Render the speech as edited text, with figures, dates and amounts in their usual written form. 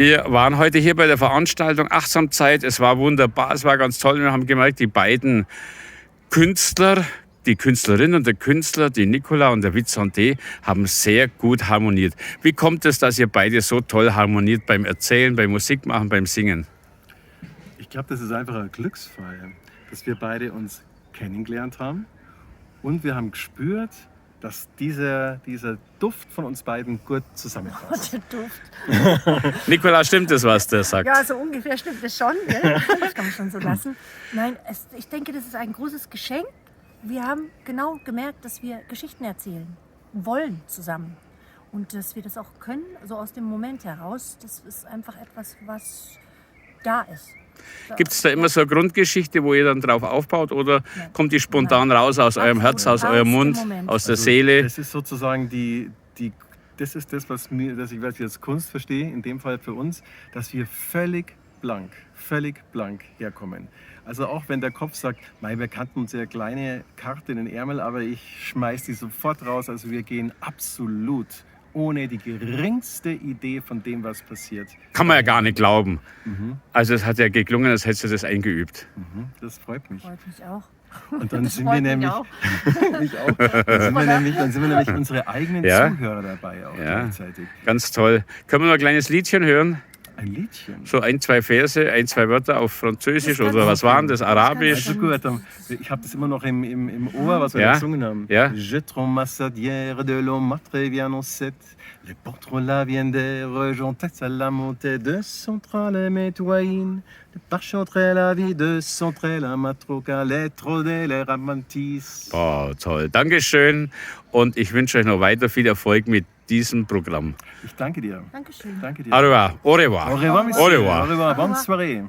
Wir waren heute hier bei der Veranstaltung Achtsamkeit. Es war wunderbar, es war ganz toll. Wir haben gemerkt, die beiden Künstler, die Künstlerin und der Künstler, die Nicola und der Vincente, haben sehr gut harmoniert. Wie kommt es, dass ihr beide so toll harmoniert beim Erzählen, beim Musikmachen, beim Singen? Ich glaube, das ist einfach ein Glücksfall, dass wir beide uns kennengelernt haben und wir haben gespürt, dass dieser Duft von uns beiden gut zusammenpasst. Der Duft. Nicola, stimmt das, was der sagt? Ja, so ungefähr stimmt das schon. Gell? Das kann man schon so lassen. Nein, ich denke, das ist ein großes Geschenk. Wir haben genau gemerkt, dass wir Geschichten erzählen wollen zusammen. Und dass wir das auch können, so aus dem Moment heraus. Das ist einfach etwas, was da ist. Gibt es da immer so eine Grundgeschichte, wo ihr dann drauf aufbaut, oder kommt die spontan raus aus eurem Herz, aus eurem Mund, aus der Seele? Das ist sozusagen das ist das, was ich als Kunst verstehe, in dem Fall für uns, dass wir völlig blank herkommen. Also auch wenn der Kopf sagt, wir kannten uns ja kleine Karte in den Ärmel, aber ich schmeiß die sofort raus. Also wir gehen absolut ohne die geringste Idee von dem, was passiert. Kann man ja gar nicht glauben. Also es hat ja geklungen, als hättest du das eingeübt. Das freut mich. Freut mich auch. Und dann Das sind wir freut mich nämlich, auch. mich auch. Dann sind wir nämlich unsere eigenen Ja. Zuhörer dabei auch Ja. gleichzeitig. Ganz toll. Können wir noch ein kleines Liedchen hören? Ein Liedchen. So ein, zwei Verse, ein, zwei Wörter auf Französisch Das oder was waren das? Arabisch? Also gut, ich habe das immer noch im Ohr, was wir Ja. da gesungen haben. Ja. Je tromassadière de l'homme matre bien en sept. Les portes la viendère, j'entête à la montée de centrale métoyine. Le parche entre la vie de centrale, la matroca, lettre de la ramantis. Boah, toll. Dankeschön. Und ich wünsche euch noch weiter viel Erfolg mit diesem Programm. Ich danke dir. Dankeschön. Danke dir. Au revoir. Au revoir. Au revoir, Au monsieur. revoir. Au revoir. Bonne soirée.